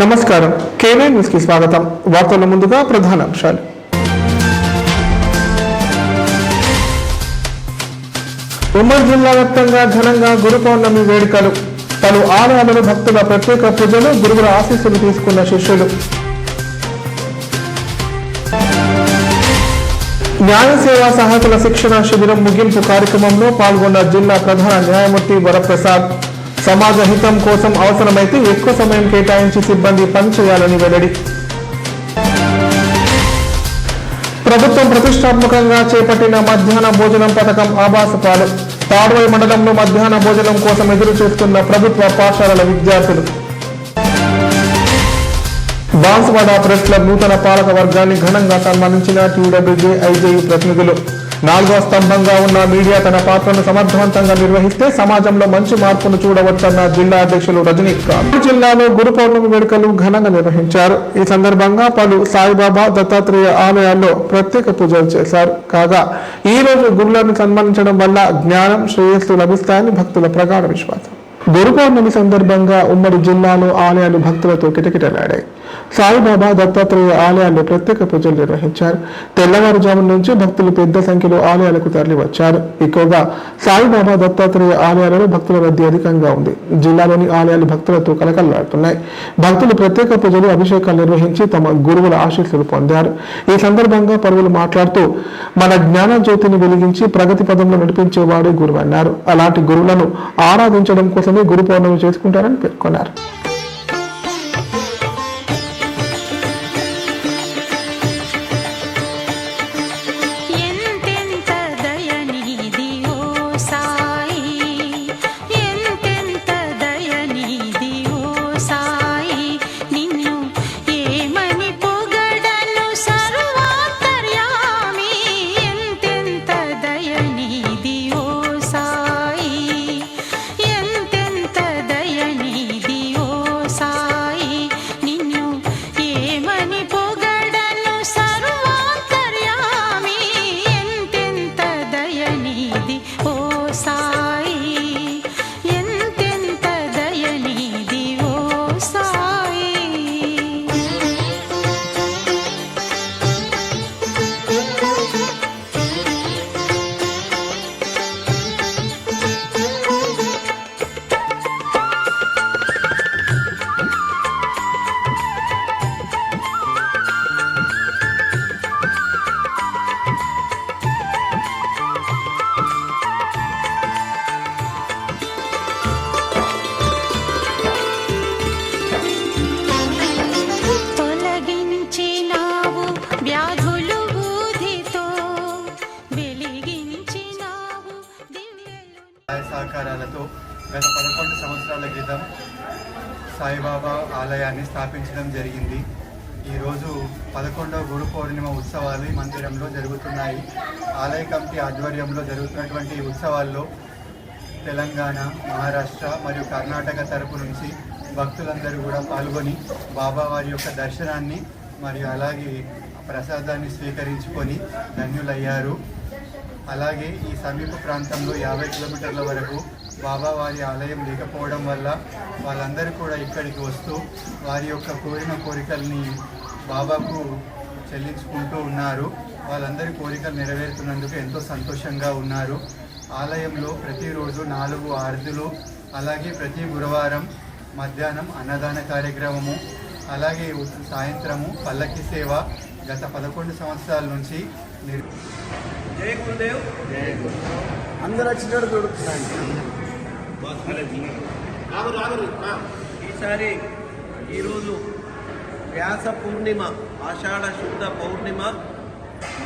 నమస్కారం. KY news కి స్వాగతం. వార్తల ముందుగా ప్రధాన అంశాలు. ఉమ్మడి జిల్లా వ్యాప్తంగా ఘనంగా గురు పౌర్ణమి వేడుకలు. పలు ఆలయాలలో భక్తుల ప్రత్యేక పూజలు, గురువుల ఆశీస్సులు తీసుకున్న శిష్యులు. న్యాయ సేవా సహాయకుల శిక్షణ శిబిరం ముగింపు కార్యక్రమంలో పాల్గొన్న జిల్లా ప్రధాన న్యాయమూర్తి వరప్రసాద్. సమాజ హితం కోసం అవసరమైతే ఎక్కువ సమయం కేటాయించి సిబ్బంది పనిచేయాలని వెల్లడి. ప్రభుత్వం ప్రతిష్టాత్మకంగా చేపట్టిన మధ్యాహ్న భోజనం పథకం ఆభాసపాలు. తాడ్వాయి మండలంలో మధ్యాహ్న భోజనం కోసం ఎదురు చూస్తున్న ప్రభుత్వ పాఠశాలల విద్యార్థులు. బాన్సువాడ ప్రెస్ క్లబ్ నూతన పాలక వర్గాన్ని ఘనంగా సన్మానించిన టీడబ్ల్యూజే ఐజేయు ప్రతినిధులు. 4వ స్తంభంగా ఉన్న మీడియా తన పాత్రను సమర్థవంతంగా నిర్వహిస్తే సమాజంలో మంచి మార్పును చూడవచ్చన్న జిల్లా అధ్యక్షులు రజనీకాంత్. జిల్లాలో గురు పౌర్ణమి వేడుకలు ఘనంగా నిర్వహించారు. ఈ సందర్భంగా పలు సాయిబాబా, దత్తాత్రేయ ఆలయాల్లో ప్రత్యేక పూజలు చేశారు. కాగా ఈ రోజు గురువులను సన్మానించడం వల్ల జ్ఞానం, శ్రేయస్సు లభిస్తాయని భక్తుల ప్రగాఢ విశ్వాసం. గురు పౌర్ణమి సందర్భంగా ఉమ్మడి జిల్లాలో ఆలయాలు భక్తులతో కిటకిటలాడాయి. సాయిబాబా, దత్తాత్రేయ ఆలయాల్లో ప్రత్యేక పూజలు నిర్వహించారు. తెల్లవారుజాము నుంచి భక్తులు పెద్ద సంఖ్యలో ఆలయాలకు తరలి వచ్చారు. ఎక్కువగా సాయిబాబా, దత్తాత్రేయ ఆలయాలలో భక్తుల రద్దీ అధికంగా ఉంది. జిల్లాలోని ఆలయాలు భక్తులతో కలకలలాడుతున్నాయి. భక్తులు ప్రత్యేక పూజలు, అభిషేకాలు నిర్వహించి తమ గురువుల ఆశీస్సులు పొందారు. ఈ సందర్భంగా పలువురు మాట్లాడుతూ మన జ్ఞాన జ్యోతిని వెలిగించి ప్రగతి పదంలో నడిపించేవాడే గురువు అన్నారు. అలాంటి గురువులను ఆరాధించడం కోసమే గురు పౌర్ణమి చేసుకుంటారని పేర్కొన్నారు. సహకారాలతో గత 11 సంవత్సరాల క్రితం సాయిబాబా ఆలయాన్ని స్థాపించడం జరిగింది. ఈరోజు 11వ గురు పౌర్ణిమ ఉత్సవాలు ఈ మందిరంలో జరుగుతున్నాయి. ఆలయ కమిటీ ఆధ్వర్యంలో జరుగుతున్నటువంటి ఉత్సవాల్లో తెలంగాణ, మహారాష్ట్ర మరియు కర్ణాటక తరపు నుంచి భక్తులందరూ కూడా పాల్గొని బాబా వారి యొక్క దర్శనాన్ని మరియు అలాగే ప్రసాదాన్ని స్వీకరించుకొని ధన్యులయ్యారు. అలాగే ఈ సమీప ప్రాంతంలో 50 కిలోమీటర్ల వరకు బాబావారి ఆలయం లేకపోవడం వల్ల వాళ్ళందరూ కూడా ఇక్కడికి వస్తూ వారి యొక్క కోరిన కోరికల్ని బాబాకు చెల్లించుకుంటూ ఉన్నారు. వాళ్ళందరి కోరికలు నెరవేరుతున్నందుకు ఎంతో సంతోషంగా ఉన్నారు. ఆలయంలో ప్రతిరోజు 4 ఆరతులు, అలాగే ప్రతి గురువారం మధ్యాహ్నం అన్నదాన కార్యక్రమము, అలాగే సాయంత్రము పల్లకి సేవ గత 11 సంవత్సరాల నుంచి జై గురుదేవ్. అందరూ వచ్చినట్టు దొరుకుతున్నాయి. ఈరోజు వ్యాస పూర్ణిమ, ఆషాఢ శుద్ధ పౌర్ణిమ,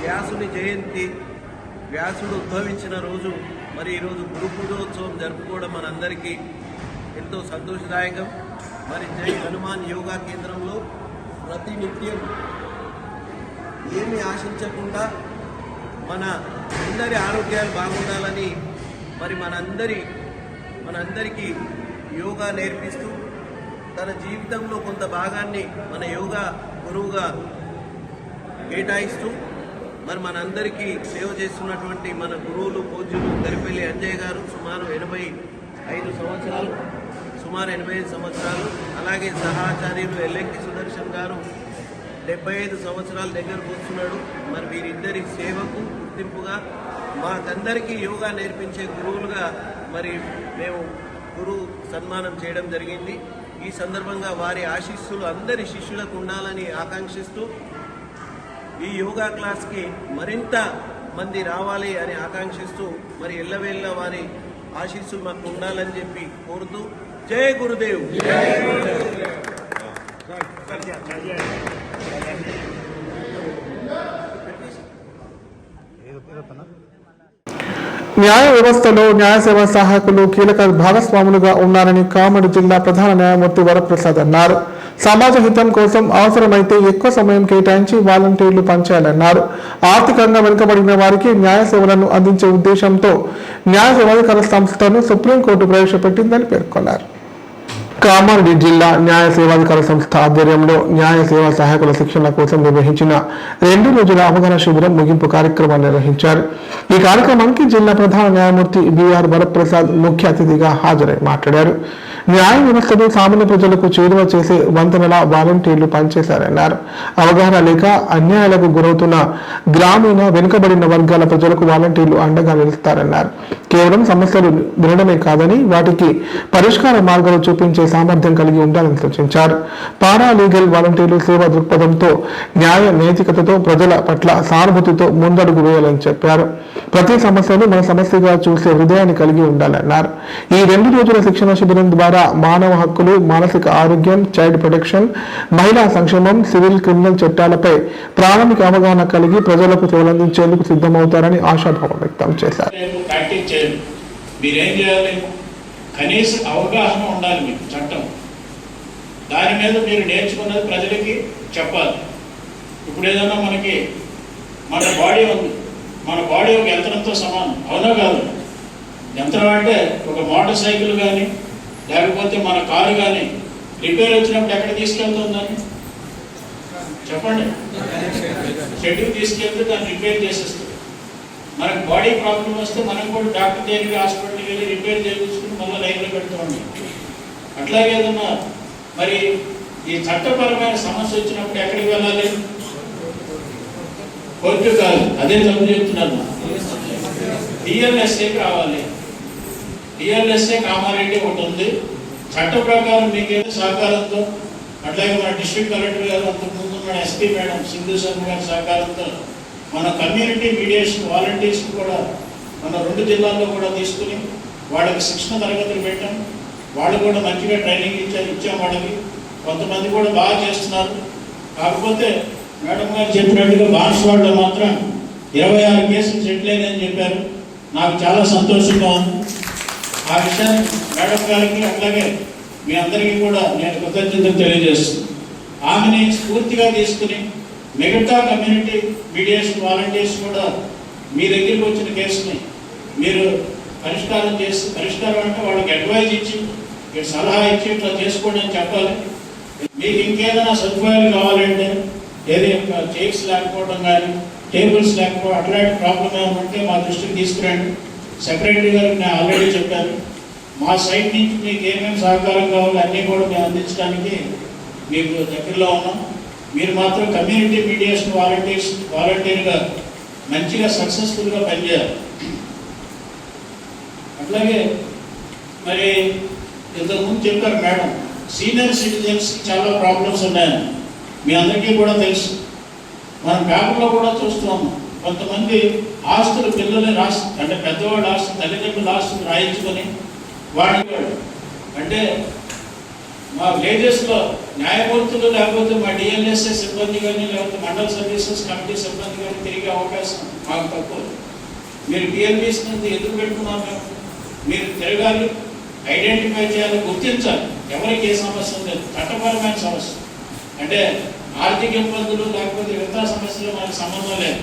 వ్యాసుని జయంతి, వ్యాసుడు ఉద్భవించిన రోజు. మరి ఈరోజు గురు పూజోత్సవం జరుపుకోవడం మనందరికీ ఎంతో సంతోషదాయకం. మరి జై హనుమాన్ యోగా కేంద్రంలో ప్రతి నిత్యం ఏమి ఆశించకుండా మన అందరి ఆరోగ్యాలు బాగుండాలని మరి మనందరికీ యోగా నేర్పిస్తూ తన జీవితంలో కొంత భాగాన్ని మన యోగా గురువుగా కేటాయిస్తూ మరి మనందరికీ సేవ చేస్తున్నటువంటి మన గురువులు పూజ్యులు గరిపెల్లి అంజయ్య గారు సుమారు 85 సంవత్సరాలు సుమారు 85 సంవత్సరాలు. అలాగే సహాచార్యులు ఎల్లెక్కి సుదర్శన్ గారు 75 సంవత్సరాల దగ్గరకు వస్తున్నాడు. మరి వీరిద్దరి సేవకు గుర్తింపుగా మాకందరికీ యోగా నేర్పించే గురువులుగా మరి మేము గురువు సన్మానం చేయడం జరిగింది. ఈ సందర్భంగా వారి ఆశీస్సులు అందరి శిష్యులకు ఉండాలని ఆకాంక్షిస్తూ ఈ యోగా క్లాస్కి మరింత మంది రావాలి అని ఆకాంక్షిస్తూ మరి ఎల్లవేళ్ళ వారి ఆశీస్సులు మాకు ఉండాలని చెప్పి కోరుతూ జై గురుదేవ్. న్యాయ వ్యవస్థలో న్యాయ సేవా సహాయకులు కీలక భాగస్వాములుగా ఉన్నారని కామారెడ్డి జిల్లా ప్రధాన న్యాయమూర్తి వరప్రసాద్ అన్నారు. సమాజ హితం కోసం అవసరమైతే ఎక్కువ సమయం కేటాయించి వాలంటీర్లు పనిచేయాలన్నారు. ఆర్థికంగా వెనుకబడిన వారికి న్యాయ సేవలను అందించే ఉద్దేశంతో న్యాయ సేవాధికార సంస్థను సుప్రీంకోర్టు ప్రవేశపెట్టిందని పేర్కొన్నారు. కామారెడ్డి జిల్లా న్యాయ సేవాధికార సంస్థ ఆధ్వర్యంలో న్యాయ సేవా సహాయకుల శిక్షణ కోసం నిర్వహించిన 2 రోజుల అవగాహన శిబిరం ముగింపు కార్యక్రమాన్ని నిర్వహించారు. ఈ కార్యక్రమానికి జిల్లా ప్రధాన న్యాయమూర్తి బిఆర్ వరప్రసాద్ ముఖ్య అతిథిగా హాజరై మాట్లాడారు. న్యాయ వ్యవస్థను సామాన్య ప్రజలకు చేరువ చేసే వంతెనల వాలంటీర్లు పనిచేశారన్నారు. అవగాహన లేక అన్యాయాలకు గురవుతున్న గ్రామీణ వెనుకబడిన వర్గాల ప్రజలకు వాలంటీర్లు అండగా నిలుస్తారన్నారు. కేవలం సమస్యలు వినడమే కాదని వాటికి పరిష్కార మార్గాలు చూపించే సామర్థ్యం కలిగి ఉండాలని సూచించారు. పారా లీగల్ వాలంటీర్లు సేవా దృక్పథంతో న్యాయ నైతికతతో ప్రజల పట్ల సానుభూతితో ముందడుగు వేయాలని చెప్పారు. ప్రతి సమస్యను మన సమస్యగా చూసే హృదయాన్ని కలిగి ఉండాలన్నారు. ఈ 2 రోజుల శిక్షణ శిబిరం ద్వారా మానవ హక్కులు, మానసిక ఆరోగ్యం, చైల్డ్ ప్రొటెక్షన్, మహిళా సంక్షేమం, సివిల్, క్రిమినల్ చట్టాలపై ప్రాథమిక అవగాహన కలిగి ప్రజలకు సేవలందించేందుకు సిద్ధమవుతారని ఆశాభావం వ్యక్తం చేశారు. మీరేం చేయాలి? కనీస అవగాహన ఉండాలి మీకు చట్టం. దాని మీద మీరు నేర్చుకున్నది ప్రజలకి చెప్పాలి. ఇప్పుడు ఏదన్నా మనకి మన బాడీ ఉంది, మన బాడీ ఒక యంత్రంతో సమానం, అవునా కాదు? యంత్రం అంటే ఒక మోటార్ సైకిల్ కానీ లేకపోతే మన కారు కానీ రిపేర్ వచ్చినప్పుడు ఎక్కడ తీసుకెళ్తుందని చెప్పండి. షెడ్యూల్ తీసుకెళ్తే దాన్ని రిపేర్ చేసేస్తుంది. మనకు బాడీ ప్రాబ్లం వస్తే మనం కూడా డాక్టర్ దగ్గరికి హాస్పిటల్కి వెళ్ళి రిపేర్ చేయించుకుని మళ్ళీ లైన్లో పెడుతూ ఉంటాం. అట్లాగే ఏదన్నా మరి ఈ చట్టపరమైన సమస్య వచ్చినప్పుడు ఎక్కడికి వెళ్ళాలి? కోర్టు కాదు, అదే తప్పు చెప్తున్నాను. డిఎల్ఎస్ఏకి రావాలి. డిఎల్ఎస్ఏ కామారెడ్డి ఒకటి ఉంది. చట్ట ప్రకారం మీకేదో సహకారంతో, అట్లాగే మన డిస్ట్రిక్ట్ కలెక్టర్ గారు అంతకుముందు మన ఎస్పీ మేడం సింధు శర్మ గారి సహకారంతో మన కమ్యూనిటీ మీడియేషన్ వాలంటీర్స్ కూడా మన 2 జిల్లాల్లో కూడా తీసుకుని వాళ్ళకి శిక్షణ తరగతులు పెట్టాం. వాళ్ళు కూడా మంచిగా ట్రైనింగ్ ఇచ్చాం వాళ్ళకి. కొంతమంది కూడా బాగా చేస్తున్నారు. కాకపోతే మేడం గారు చెప్పినట్టుగా బాన్స్వాడలో మాత్రం 26 కేసులు సెటిల్ అయ్యాయని చెప్పారు. నాకు చాలా సంతోషంగా ఉంది. ఆ విషయాన్ని మేడం గారికి అట్లాగే మీ అందరికీ కూడా నేను కృతజ్ఞతలు తెలియజేస్తున్నాను. ఆమెని స్ఫూర్తిగా తీసుకుని మిగతా కమ్యూనిటీ మీడియేషన్ వాలంటీర్స్ కూడా మీ దగ్గరికి వచ్చిన కేసుని మీరు పరిష్కారం అంటే వాళ్ళకి అడ్వైజ్ ఇచ్చి, సలహా ఇచ్చి ఇట్లా చేసుకోండి అని చెప్పాలి. మీకు ఇంకేదైనా సదుపాయాలు కావాలంటే, ఏది చైర్స్ లేకపోవడం కానీ టేబుల్స్ లేకపోవడం అట్లాంటి ప్రాబ్లం ఏమైనా ఉంటే మా దృష్టికి తీసుకురండి. సెక్రటరీ గారికి నేను ఆల్రెడీ చెప్పాను. మా సైడ్ నుంచి మీకు ఏమేమి సహకారం కావాలో అన్నీ కూడా మేము అందించడానికి మీకు దగ్గరలో ఉన్నాం. మీరు మాత్రం కమ్యూనిటీ మీడియేషన్ వాలంటీర్గా మంచిగా సక్సెస్ఫుల్గా పనిచేయాలి. అట్లాగే మరి ఇంతకుముందు చెప్పారు మేడం, సీనియర్ సిటిజన్స్కి చాలా ప్రాబ్లమ్స్ ఉన్నాయని మీ అందరికీ కూడా తెలుసు. మనం పేపర్లో కూడా చూస్తున్నాము. కొంతమంది ఆస్తులు పిల్లల్ని అంటే పెద్దవాళ్ళ ఆస్తులు, తల్లిదండ్రుల ఆస్తులు రాయించుకొని వాడి అంటే మా విలేజెస్లో న్యాయమూర్తులు లేకపోతే మా డిఎల్ఎస్ఏ సిబ్బంది కానీ లేకపోతే మండల సర్వీసెస్ కమిటీ సిబ్బంది కానీ తిరిగే అవకాశం మాకు తక్కువ. మీరు పిఎల్బీస్ నుంచి ఎందుకు పెట్టుకున్నాం? మీరు తిరగాలి, ఐడెంటిఫై చేయాలి, గుర్తించాలి ఎవరికి ఏ సమస్య లేదు. చట్టపరమైన సమస్య అంటే ఆర్థిక ఇబ్బందులు లేకపోతే ఇతర సమస్యలు మనకు సంబంధం లేదు.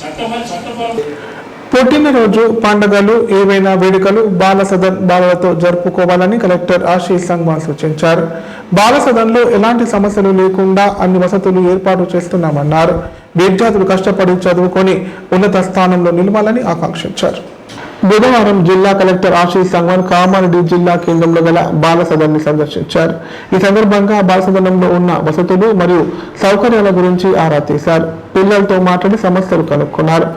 చట్టపరమైన పుట్టినరోజు, పండుగలు, ఏవైనా వేడుకలు బాలసదన్ బాలలతో జరుపుకోవాలని కలెక్టర్ ఆశీష్ సంగ్వాల్ సూచించారు. బాలసదన్లో ఎలాంటి సమస్యలు లేకుండా అన్ని వసతులు ఏర్పాటు చేస్తున్నామన్నారు. విద్యార్థులు కష్టపడి చదువుకొని ఉన్నత స్థానంలో నిలవాలని ఆకాంక్షించారు. బుధవారం జిల్లా కలెక్టర్ ఆశీష్ సంగ్వాన్ కామారెడ్డి జిల్లా కేంద్రంలో గల బాల సదన్ని సందర్శించారు. ఈ సందర్భంగా బాల సదనంలో ఉన్న వసతులు మరియు సౌకర్యాల గురించి ఆరా తీశారు. పిల్లలతో మాట్లాడి సమస్యలు కనుక్కున్నారు.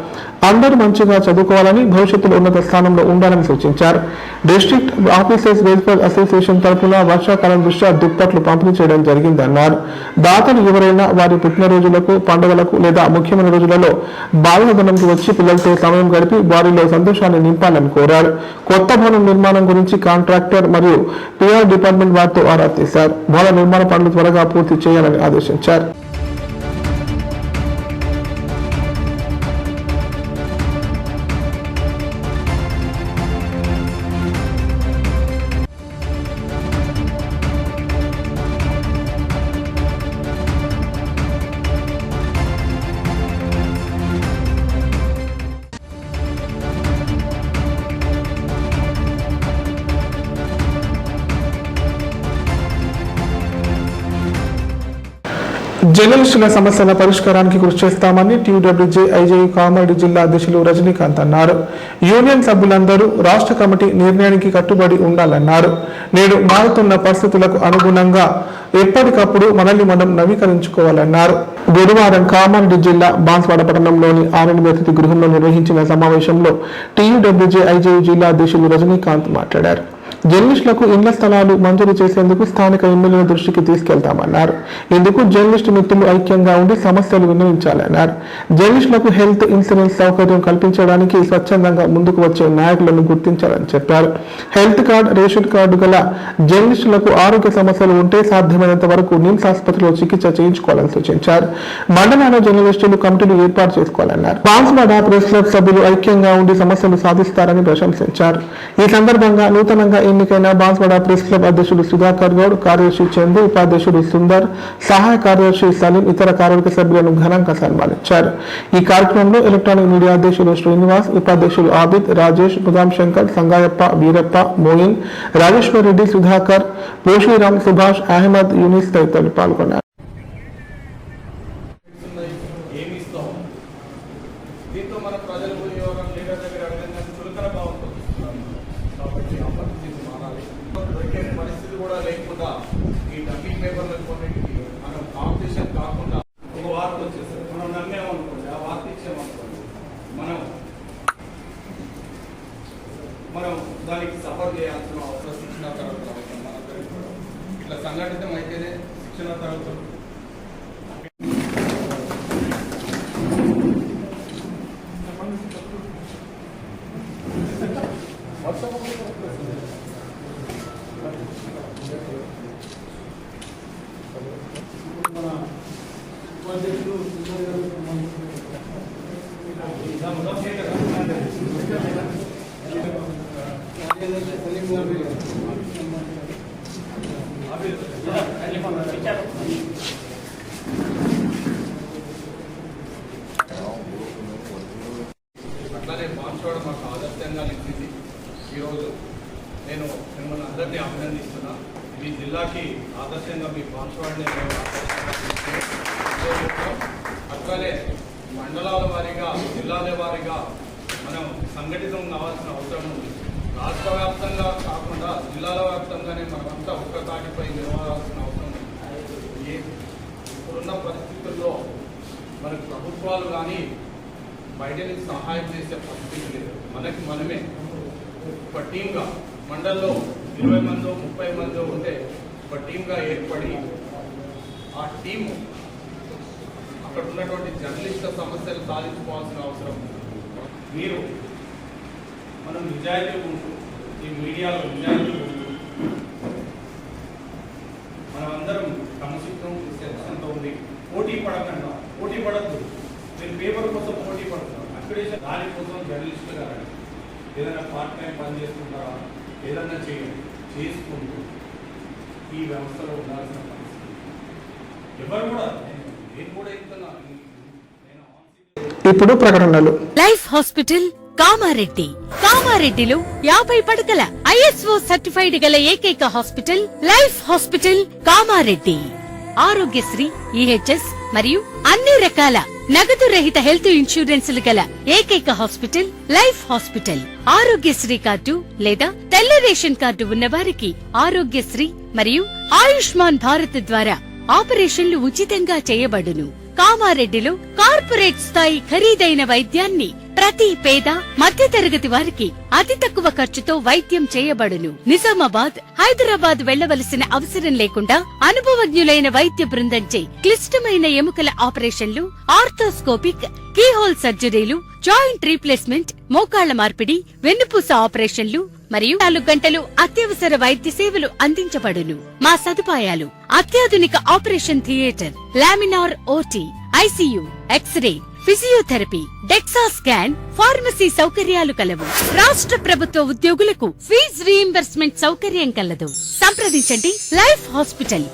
అందరూ మంచిగా చదువుకోవాలని, భవిష్యత్తులో ఉన్నత స్థానంలో ఉండాలని సూచించారు. డిస్ట్రిక్ట్ ఆఫీసర్స్ వెల్ఫేర్ అసోసియేషన్ తరఫున వర్షాకాలం దృష్ట్యా దుప్పట్లు పంపిణీ చేయడం జరిగిందన్నారు. దాతలు ఎవరైనా వారి పుట్టినరోజులకు, పండుగలకు లేదా ముఖ్యమైన రోజులలో బాలసదనంకి వచ్చి పిల్లలతో సమయం గడిపి వారిలో సంతోషాన్ని నింపాలని కోరారు. కొత్త భవనం నిర్మాణం గురించి కాంట్రాక్టర్ మరియు పిఆర్ డిపార్ట్మెంట్ వారితో ఆరా తీశారు. భవన నిర్మాణ పనులు త్వరగా పూర్తి చేయాలని ఆదేశించారు. జర్నలిస్టుల సమస్యల పరిష్కారానికి కృషి చేస్తామని టీయూడబ్ల్యూజే ఐజేయు కామారెడ్డి జిల్లా అధ్యక్షులు రజనీకాంత్ అన్నారు. యూనియన్ సభ్యులందరూ రాష్ట్ర కమిటీ నిర్ణయానికి కట్టుబడి ఉండాలన్నారు. నేడు మారుతున్న పరిస్థితులకు అనుగుణంగా ఎప్పటికప్పుడు మనల్ని మనం నవీకరించుకోవాలన్నారు. గురువారం కామారెడ్డి జిల్లా బాన్స్వాడ పట్టణంలోని ఆర్ఎన్ అతిథి గృహంలో నిర్వహించిన సమావేశంలో టీయూడబ్ల్యూజే ఐజేయు జిల్లా అధ్యక్షులు రజనీకాంత్ మాట్లాడారు. జర్నలిస్టులకు ఇళ్ల స్థలాలు మంజూరు చేసేందుకు స్థానిక ఎమ్మెల్యేల దృష్టికి తీసుకెళ్తామన్నారు. ఇందుకు జర్నలిస్టు మిత్రులు ఐక్యంగా ఉండి సమస్యలు విన్నవించాలన్నారు. జర్నలిస్టులకు హెల్త్ ఇన్సూరెన్స్ సౌకర్యం కల్పించడానికి స్వచ్ఛందంగా ముందుకు వచ్చే నాయకులను గుర్తించాలని చెప్పారు. హెల్త్ కార్డు, రేషన్ కార్డు గల జర్నలిస్టులకు ఆరోగ్య సమస్యలు ఉంటే సాధ్యమైనంత వరకు నిమ్స్ ఆసుపత్రిలో చికిత్స చేయించుకోవాలని సూచించారు. మండలాల జర్నలిస్టులు కమిటీలు ఏర్పాటు చేసుకోవాలన్నారు. బాన్స్వాడ ప్రెస్ క్లబ్ సభ్యులు ఐక్యంగా ఉండి సమస్యలు సాధిస్తారని ప్రశంసించారు. ఈ సందర్భంగా నూతనంగా ఎన్నికైన బాన్స్వాడ ప్రెస్ క్లబ్ అధ్యక్షుడు సుధాకర్ గౌడ్, కార్యదర్శి చందు, ఉపాధ్యక్షుడు సుందర్, సహాయ కార్యదర్శి సలీం, ఇతర కార్యవర్గ సభ్యులను ఘనంగా సన్మానించారు. ఈ కార్యక్రమంలో ఎలక్ట్రానిక్ మీడియా అధ్యక్షులు శ్రీనివాస్, ఉపాధ్యక్షులు ఆబిద్, రాజేష్, బుదాం శంకర్, సంగాయప్ప, వీరప్ప, మోయిన్, రాజేశ్వర్ రెడ్డి, సుధాకర్, పోషీరామ్, సుభాష్, అహ్మద్, యూనిస్ తదితరులు పాల్గొన్నారు. దీంతో మన ప్రజలు యువకులు లీడర్ దగ్గర అడగడానికి చులకన బాగుంటుంది. కాబట్టి ఆ పరిస్థితి మారాలి. దొరికే పరిస్థితి కూడా లేకుండా ఈ డబ్బింగ్ పేపర్ల కొన్నింటికి మనం కాంపిటీషన్ కాకుండా ఒక వార్త వచ్చేస్తుంది. మనం నమ్మేమనుకోండి, ఆ వార్త ఇచ్చామనుకోండి, మనం దానికి సఫర్ చేయాల్సిన అవసరం శిక్షణ తరగతులు అవుతుంది. మనందరికీ కూడా ఇట్లా సంఘటితం అయితేనే శిక్షణ తరగతులు అట్లానే బాన్స్వాడ మాకు ఆదర్శంగా నిలిచింది. ఈరోజు నేను మిమ్మల్ని అందరినీ అభినందిస్తున్నా. మీ జిల్లాకి ఆదర్శంగా మీ బాన్స్వాడని అట్లానే మండలాల వారీగా, జిల్లాల వారీగా మనం సంఘటితం కావాల్సిన అవసరం ఉంది. రాష్ట్ర వ్యాప్తంగా కాకుండా జిల్లాల వ్యాప్తంగానే మనమంతా ఒక్క తాటిపై నిలవాల్సిన అవసరం ఉంది. ఇప్పుడున్న పరిస్థితుల్లో మనకు ప్రభుత్వాలు కానీ బయట నుంచి సహాయం చేసే పరిస్థితి లేదు. మనకి మనమే ఒక టీంగా మండల్లో 20 మందో 30 మందో ఉంటే ఒక టీంగా ఏర్పడి ఆ టీము అక్కడ ఉన్నటువంటి జర్నలిస్టుల సమస్యలు సాధించుకోవాల్సిన అవసరం. మీరు మనం నిజాయితీ ఉంటూ ఈ మీడియాలో నిజాయితీ ఉంటూ మనమందరం క్రమశిక్షణ సెక్షన్తో ఉంది. పోటీ పడకుండా, పోటీ పడద్దు. మీరు పేపర్ కోసం పోటీ పడుతున్నారు, అక్రిడేషన్ దానికోసం జర్నలిస్టులుగా రండి. ఏదైనా పార్ట్ టైం పని చేసుకుంటారా, ఏదైనా చేయండి. చేసుకుంటూ ఈ వ్యవస్థలో ఉండాల్సిన పరిస్థితి ఎవరు కూడా, నేను కూడా ఇస్తున్నా. ఇప్పుడు ప్రకటనలు. Life hospital Kamareddy. కామారెడ్డిలో 50 పడకల ISO సర్టిఫైడ్ గల ఏకైక hospital life hospital Kamareddy. Aarogyasri, EHS మరియు అన్ని రకాల నగదు రహిత హెల్త్ ఇన్సూరెన్సులు గల ఏకైక hospital life hospital. Aarogyasri card లేదా తెల్ల రేషన్ కార్డు ఉన్నవారికి ఆరోగ్యశ్రీ మరియు ఆయుష్మాన్ భారత్ ద్వారా ఆపరేషన్లు ఉచితంగా చేయబడును. కామారెడ్డిలో కార్పొరేట్ స్థాయి ఖరీదైన వైద్యాన్ని ప్రతి పేద మధ్యతరగతి వారికి అతి తక్కువ ఖర్చుతో వైద్యం చేయబడును. నిజామాబాద్, హైదరాబాద్ వెళ్లవలసిన అవసరం లేకుండా అనుభవజ్ఞులైన వైద్య బృందంచే క్లిష్టమైన ఎముకల ఆపరేషన్లు, ఆర్థోస్కోపిక్, కీహోల్ సర్జరీలు, జాయింట్ రీప్లేస్మెంట్, మోకాళ్ల మార్పిడి, వెన్నుపూస ఆపరేషన్లు మరియు 4 గంటలు అత్యవసర వైద్య సేవలు అందించబడును. మా సదుపాయాలు: అత్యాధునిక operation theatre, laminar OT, ICU, X-ray, physiotherapy, DEXA scan, pharmacy సౌకర్యాలు కలవు. రాష్ట్ర ప్రభుత్వ ఉద్యోగులకు ఫీజు రీయింబర్స్మెంట్ సౌకర్యం కలదు. సంప్రదించండి లైఫ్ హాస్పిటల్.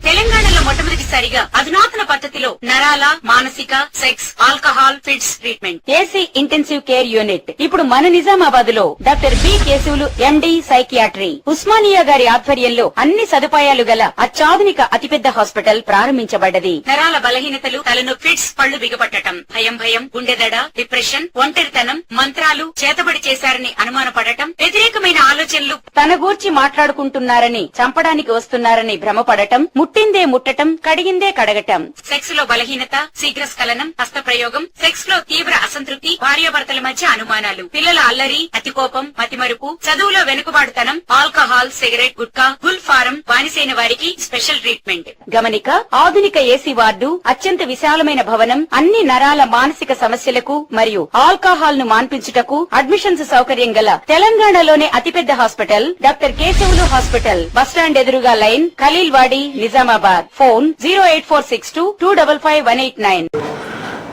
తెలంగాణలో మొట్టమొదటిసారిగా అధునాతన పద్ధతిలో నరాల, మానసిక, sex, alcohol, fits treatment, AC intensive care unit ఇప్పుడు మన నిజామాబాద్ లో doctor B Keshavulu MD psychiatry, Osmania గారి ఆధ్వర్యంలో అన్ని సదుపాయాలు గల అత్యాధునిక అతిపెద్ద హాస్పిటల్ ప్రారంభించబడ్డది. నరాల బలహీనతలు, తలనొప్పి, ఫిట్స్, పళ్లు బిగపట్టడం, భయం, గుండెదడ, డిప్రెషన్, ఒంటరితనం, మంత్రాలు చేతబడి చేశారని అనుమానపడటం, వ్యతిరేకమైన ఆలోచనలు, తన గూర్చి మాట్లాడుకుంటున్నారని, చంపడానికి వస్తున్నారని భ్రమపడటం, ముట్టిందే ముట్టటం, కడిగిందే కడగటం, సెక్స్ లో బలహీనత, శీఘ్రస్ఖలనం, హస్తప్రయోగం, సెక్స్ లో తీవ్ర అసంతృప్తి, భార్యాభర్తల మధ్య అనుమానాలు, పిల్లల అల్లరి, అతికోపం, మతిమరుపు, చదువులో వెనుకబాటుతనం, alcohol, cigarette, gutka, Gul form బానిసైన వారికి స్పెషల్ ట్రీట్మెంట్. గమనిక: ఆధునిక ఏసీ వార్డు, అత్యంత విశాలమైన భవనం, అన్ని నరాల మానసిక సమస్యలకు మరియు ఆల్కహాల్ ను మాన్పించుటకు అడ్మిషన్స్ సౌకర్యం గల తెలంగాణలోనే అతిపెద్ద hospital doctor Keshavulu hospital. Bus stand ఎదురుగా లైన్, ఖలీల్ వాడి, నిజామాబాద్. ఫోన్ 08462255189.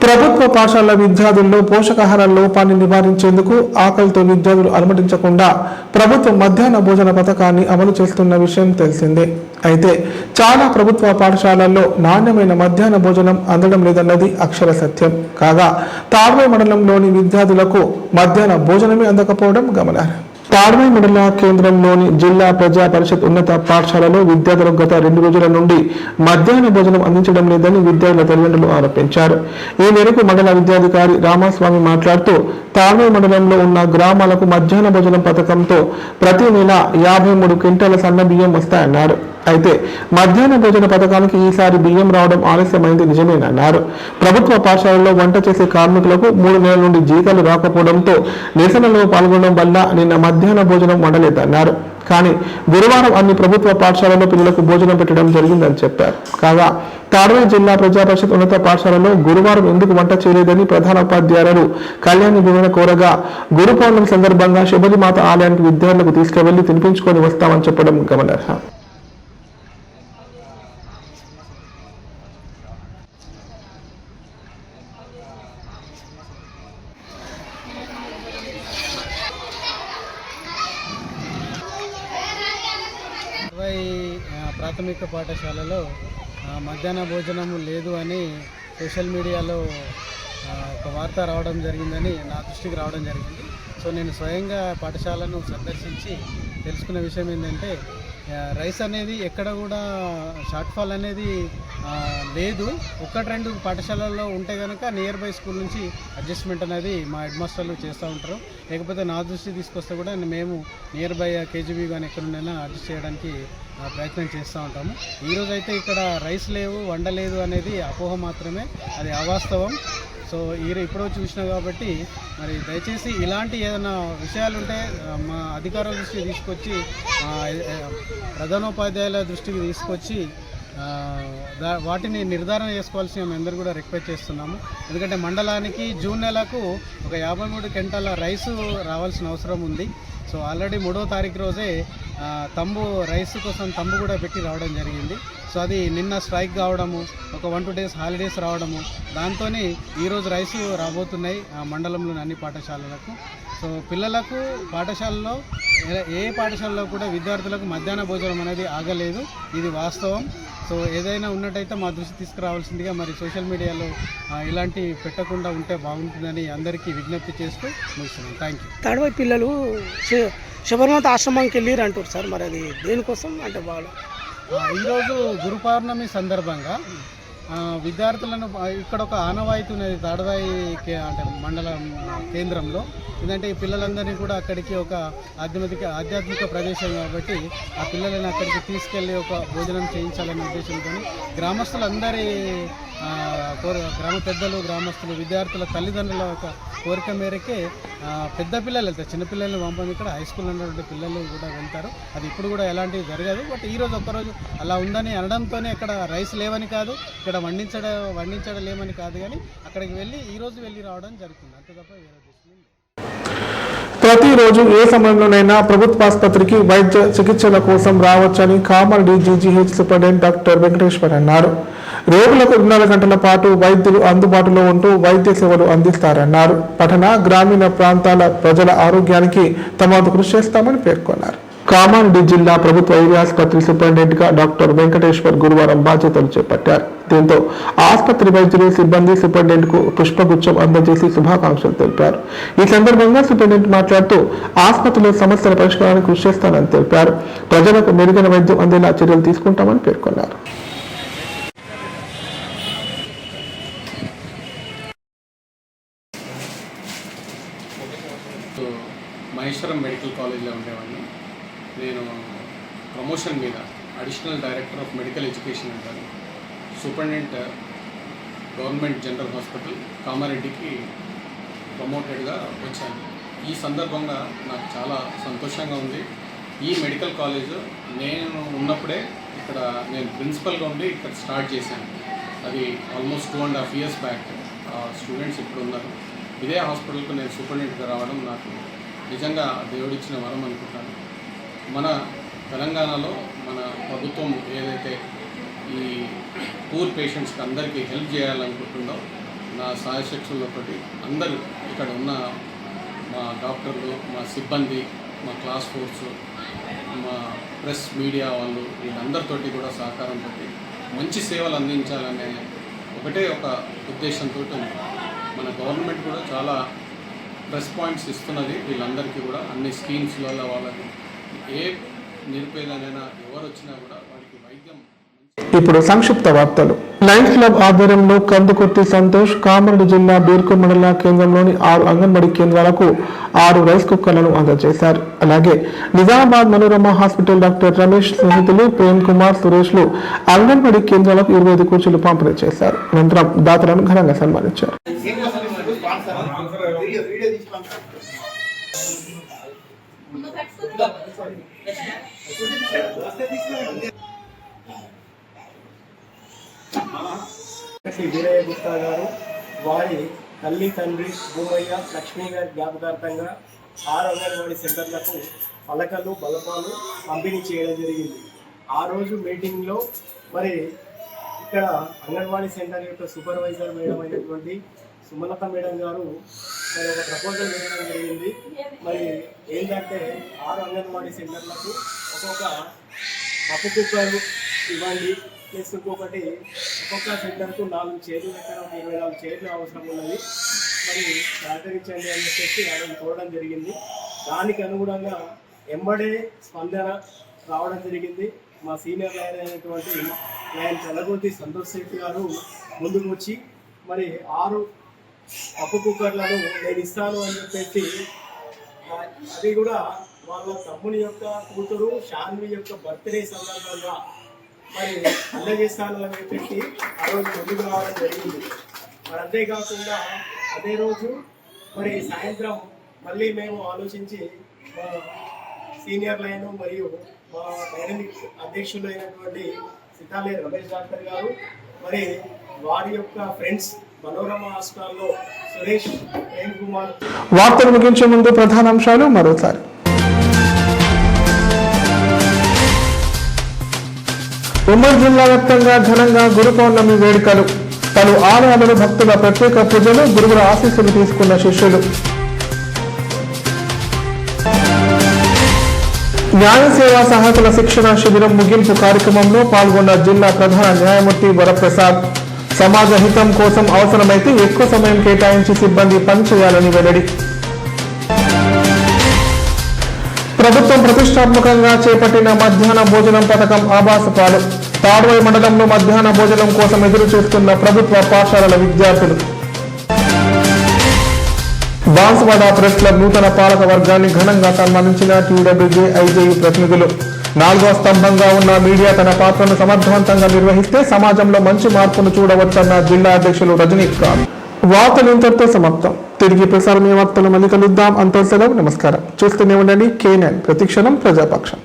ప్రభుత్వ పాఠశాల విద్యార్థుల్లో పోషకాహార లోపాన్ని నివారించేందుకు ఆకలితో విద్యార్థులు అలమటించకుండా ప్రభుత్వ మధ్యాహ్న భోజన పథకాన్ని అమలు చేస్తున్న విషయం తెలిసిందే. అయితే చాలా ప్రభుత్వ పాఠశాలల్లో నాణ్యమైన మధ్యాహ్న భోజనం అందడం లేదన్నది అక్షర సత్యం. కాగా తాడ్మై మండలంలోని విద్యార్థులకు మధ్యాహ్న భోజనమే అందకపోవడం గమనార్హం. తాడ్మై మండల కేంద్రంలోని జిల్లా ప్రజా పరిషత్ ఉన్నత పాఠశాలలో విద్యార్థులకు గత 2 రోజుల నుండి మధ్యాహ్న భోజనం అందించడం లేదని విద్యార్థుల తల్లిదండ్రులు ఆరోపించారు. ఈ మేరకు మండల విద్యాధికారి రామస్వామి మాట్లాడుతూ తాడ్మై మండలంలో ఉన్న గ్రామాలకు మధ్యాహ్న భోజనం పథకంతో ప్రతి నెల 53 క్వింటాల సన్న బియ్యం వస్తాయన్నారు. అయితే మధ్యాహ్న భోజన పథకానికి ఈసారి బియ్యం రావడం ఆలస్యమైంది నిజమేనన్నారు. ప్రభుత్వ పాఠశాలలో వంట చేసే కార్మికులకు 3 నెలల నుండి జీతాలు రాకపోవడంతో నిరసనలో పాల్గొనడం వల్ల నిన్న మధ్యాహ్న భోజనం వండలేదన్నారు. కానీ గురువారం అన్ని ప్రభుత్వ పాఠశాలలో పిల్లలకు భోజనం పెట్టడం జరిగిందని చెప్పారు. కాగా తాడ్మై జిల్లా ప్రజా పరిషత్ ఉన్నత పాఠశాలలో గురువారం ఎందుకు వంట చేయలేదని ప్రధాన ఉపాధ్యాయులు కళ్యాణి వివరణ కోరగా గురు పౌర్ణమి సందర్భంగా శబరిమాత ఆలయానికి విద్యార్థులకు తీసుకువెళ్లి తినిపించుకొని వస్తామని చెప్పడం గమనార్హం. ప్రాథమిక పాఠశాలలో మధ్యాహ్న భోజనము లేదు అని సోషల్ మీడియాలో ఒక వార్త రావడం జరిగిందని నా దృష్టికి రావడం జరిగింది. సో నేను స్వయంగా పాఠశాలను సందర్శించి తెలుసుకున్న విషయం ఏంటంటే రైస్ అనేది ఎక్కడ కూడా షార్ట్ ఫాల్ అనేది లేదు. 1-2 పాఠశాలల్లో ఉంటే కనుక నియర్ బై స్కూల్ నుంచి అడ్జస్ట్మెంట్ అనేది మా హెడ్ మాస్టర్లు చేస్తూ ఉంటారు. లేకపోతే నా దృష్టి తీసుకొస్తే కూడా మేము నియర్ బై కేజీబీ కానీ ఎక్కడున్నా అడ్జస్ట్ చేయడానికి ప్రయత్నం చేస్తూ ఉంటాము. ఈరోజు అయితే ఇక్కడ రైస్ లేవు, వండలేదు అనేది అపోహ మాత్రమే, అది అవాస్తవం. సో ఇప్పుడు చూసినా కాబట్టి మరి దయచేసి ఇలాంటి ఏదైనా విషయాలు ఉంటే మా అధికారుల దృష్టికి తీసుకొచ్చి ప్రధానోపాధ్యాయుల దృష్టికి తీసుకొచ్చి వాటిని నిర్ధారణ చేసుకోవాల్సి మేము అందరూ కూడా రిక్వెస్ట్ చేస్తున్నాము. ఎందుకంటే మండలానికి జూన్ నెలకు ఒక 53 క్వింటాల రైసు రావాల్సిన అవసరం ఉంది. సో ఆల్రెడీ 3వ తారీఖు రోజే రైస్ కోసం తంబు కూడా పెట్టి రావడం జరిగింది. సో అది నిన్న స్ట్రైక్ కావడము, ఒక 1-2 డేస్ హాలిడేస్ రావడము, దాంతో ఈరోజు రైసు రాబోతున్నాయి మండలంలోని అన్ని పాఠశాలలకు. సో పిల్లలకు పాఠశాలలో ఏ పాఠశాలలో కూడా విద్యార్థులకు మధ్యాహ్న భోజనం అనేది ఆగలేదు, ఇది వాస్తవం. సో ఏదైనా ఉన్నట్టయితే మా దృష్టి తీసుకురావాల్సిందిగా మరి సోషల్ మీడియాలో ఇలాంటి పెట్టకుండా ఉంటే బాగుంటుందని అందరికీ విజ్ఞప్తి చేస్తూ ముగిస్తున్నాను. Thank you. తాడ్మై పిల్లలు శబరిమాత ఆశ్రమానికి వెళ్ళిరు అంటారు సార్, మరి అది దేనికోసం అంటే వాళ్ళు ఈరోజు గురు పౌర్ణమి సందర్భంగా విద్యార్థులను ఇక్కడ ఒక ఆనవాయితీ ఉన్నది తాడవాయి అంటే మండలం కేంద్రంలో. ఎందుకంటే ఈ పిల్లలందరినీ కూడా అక్కడికి ఒక ఆధ్యాత్మిక ప్రదేశం కాబట్టి ఆ పిల్లలను అక్కడికి తీసుకెళ్ళి ఒక భోజనం చేయించాలనే ఉద్దేశంతో గ్రామస్తులందరి గ్రామ పెద్దలు, గ్రామస్తులు, విద్యార్థుల తల్లిదండ్రుల ఒక కోరిక మేరకే పెద్ద పిల్లలు వెళ్తారు, చిన్నపిల్లల్ని పంపం. ఇక్కడ హై స్కూల్ ఉన్నటువంటి పిల్లలు కూడా వెళ్తారు. అది ఇప్పుడు కూడా ఎలాంటివి జరగదు. బట్ ఈరోజు ఒక్కరోజు అలా ఉందని అనడంతోనే అక్కడ రైస్ లేవని కాదు, ఇక్కడ వండించడం లేమని కాదు, కానీ అక్కడికి ఈరోజు వెళ్ళి రావడం జరుగుతుంది. అంతే తప్ప వేరే ఉద్దేశం. ప్రతిరోజు ఏ సమయంలోనైనా ప్రభుత్వ ఆసుపత్రికి వైద్య చికిత్సల కోసం రావచ్చని Kamareddy GGH superintendent doctor Venkateshwar అన్నారు. రోగులకు 24 గంటల పాటు వైద్యులు అందుబాటులో ఉంటూ వైద్య సేవలు అందిస్తారన్నారు. పట్టణ గ్రామీణ ప్రాంతాల ప్రజల ఆరోగ్యానికి తమ వంతు కృషి చేస్తామని పేర్కొన్నారు. కామారెడ్డి జిల్లా ప్రభుత్వ ఏరియా ఆసుపత్రి సూపరింటెండెంట్ గా డాక్టర్ వెంకటేశ్వర్ గురువారం బాధ్యతలు చేపట్టారు. దీంతో ఆసుపత్రి వైద్యులు, సిబ్బంది సూపరింటెండెంట్ కు పుష్పగుచ్చం అందజేసి శుభాకాంక్షలు తెలిపారు. ఈ సందర్భంగా సూపరింటెండెంట్ మాట్లాడుతూ ఆసుపత్రిలో సమస్యల పరిష్కారానికి కృషి చేస్తానని తెలిపారు. ప్రజలకు మెరుగైన వైద్యం అందేలా చర్యలు తీసుకుంటామని పేర్కొన్నారు. మహేశ్వరం మెడికల్ కాలేజ్లో ఉండేవాడిని. నేను ప్రమోషన్ మీద additional director of medical education అంటారు, సూపరింటెండెంట్ గవర్నమెంట్ జనరల్ హాస్పిటల్ కామారెడ్డికి ప్రమోటెడ్గా వచ్చాను. ఈ సందర్భంగా నాకు చాలా సంతోషంగా ఉంది. ఈ మెడికల్ కాలేజ్ నేను ఉన్నప్పుడే ఇక్కడ నేను ప్రిన్సిపల్గా ఉండి ఇక్కడ స్టార్ట్ చేశాను. అది ఆల్మోస్ట్ 2.5 years బ్యాక్. స్టూడెంట్స్ ఇప్పుడు ఉన్నారు. ఇదే హాస్పిటల్కు నేను సూపరింటెండెంట్గా రావడం నాకు నిజంగా దేవుడిచ్చిన వరం అనుకుంటాను. మన తెలంగాణలో మన ప్రభుత్వం ఏదైతే ఈ పూర్ పేషెంట్స్కి అందరికీ హెల్ప్ చేయాలనుకుంటుందో నా సాయశక్తులతోటి అందరూ ఇక్కడ ఉన్న మా డాక్టర్లు, మా సిబ్బంది, మా క్లాస్ ఫోర్స్, మా ప్రెస్ మీడియా వాళ్ళు వీళ్ళందరితోటి కూడా సహకారంతో మంచి సేవలు అందించాలనే ఒకటే ఒక ఉద్దేశంతో ఉంది. మన గవర్నమెంట్ కూడా చాలా ప్లస్ పాయింట్స్ ఇస్తున్నది వీళ్ళందరికీ కూడా. అన్ని స్కీమ్స్లలో వాళ్ళకి ఏ నిరుపేదనైనా ఎవరు వచ్చినా కూడా వారికి వైద్యం. ఇప్పుడు సంక్షిప్త వార్తలు. లయన్స్ క్లబ్ ఆధ్వర్యంలో కందుకుర్తి సంతోష్ కామారెడ్డి జిల్లా బీర్కూర్ మండల కేంద్రంలోని 6 అంగన్వాడీ కేంద్రాలకు 6 రైస్ కుక్కర్లను అందజేశారు. అలాగే నిజామాబాద్ మనోరమ హాస్పిటల్ డాక్టర్ రమేష్ స్నేహితులు ప్రేమ్ కుమార్, సురేష్లు అంగన్వాడీ కేంద్రాలకు 25 కుర్చీలు పంపిణీ చేశారు. అనంతరం దాతలను ఘనంగా సన్మానించారు. శ్రీ వీరయ్య గుప్తా గారు వారి తల్లి, తండ్రి భూమయ్య, లక్ష్మీ గారి జ్ఞాపకార్థంగా 6 అంగన్వాడీ సెంటర్లకు పలకలు, బలపాలు పంపిణీ చేయడం జరిగింది. ఆ రోజు మీటింగ్లో మరి ఇక్కడ అంగన్వాడీ సెంటర్ యొక్క సూపర్వైజర్ మేడం అయినటువంటి సుమలత మేడం గారు మరి ఒక ప్రపోజల్ వేయడం జరిగింది. మరి ఏంటంటే 6 అంగన్వాడీ సెంటర్లకు ఒక్కొక్క పప్పు కుక్కర్ ఇవ్వండి, ప్లస్ ఇంకొకటి ఒక్కొక్క సెంటర్కు 4 చైర్లు లెక్కన 24 చైర్లు అవసరం ఉన్నది, మరి సహకరించండి అని చెప్పేసి ఆయన కోరడం జరిగింది. దానికి అనుగుణంగా ఎంబడే స్పందన రావడం జరిగింది. మా సీనియర్ లయన్ అయినటువంటి లయన్ చల్లగొట్టి సంతోష్ శెట్టి గారు ముందుకు వచ్చి మరి 6 పప్పు కుక్కర్లను నేను ఇస్తాను అని చెప్పేసి, అది కూడా వాళ్ళ తమ్ముని యొక్క కూతురు శాన్వి యొక్క బర్త్డే సందర్భంగా మరి అందజేస్తాను అని చెప్పేసి ఆ రోజు ముందుకు రావడం జరిగింది. మరి అంతేకాకుండా అదే రోజు మరి సాయంత్రం మళ్ళీ మేము ఆలోచించి మా సీనియర్ లైన్ మరియు మా డైనమిక్ అధ్యక్షులు అయినటువంటి సితాలే రమేష్ డాక్టర్ గారు మరి వారి యొక్క ఫ్రెండ్స్ మనోరమ హాస్పిటల్లో సురేష్, ప్రేమ్ కుమార్. వార్తలు ముగించే ముందు ప్రధాన అంశాలు మరోసారి. ఉమ్మడి జిల్లా వ్యాప్తంగా ఘనంగా గురు పౌర్ణమి వేడుకలు. పలు ఆలయాలలో భక్తుల ప్రత్యేక పూజలు, గురువుల ఆశీస్సులు తీసుకున్న శిష్యులు. న్యాయ సేవా సహాయకుల శిక్షణ శిబిరం ముగింపు కార్యక్రమంలో పాల్గొన్న జిల్లా ప్రధాన న్యాయమూర్తి వరప్రసాద్. సమాజ హితం కోసం అవసరమైతే ఎక్కువ సమయం కేటాయించి సిబ్బంది పనిచేయాలని వెల్లడి. ప్రభుత్వం ప్రతిష్టాత్మకంగా చేపట్టిన మధ్యాహ్న భోజనం పథకం ఆభాసపాలు. తాడ్వాయి మండలంలో మధ్యాహ్న భోజనం కోసం ఎదురు చూస్తున్న ప్రభుత్వ పాఠశాలల విద్యార్థులు. బాన్స్వాడ ప్రెస్ క్లబ్ నూతన పాలక వర్గాన్ని ఘనంగా సన్మానించిన టీడబ్ల్యూజే ఐజేయు ప్రతినిధులు. 4వ స్తంభంగా ఉన్న మీడియా తన పాత్రను సమర్థవంతంగా నిర్వహిస్తే సమాజంలో మంచి మార్పును చూడవచ్చన్న జిల్లా అధ్యక్షులు రజనీకాంత్. వార్తలు ఇంతటితో సమాప్తం. తిరిగి ప్రసారం వార్తలు మళ్ళీ కలుద్దాం. అంతవరకు సెలవు. నమస్కారం. చూస్తూనే ఉండండి K9 ప్రతిక్షణం ప్రజాపక్షం.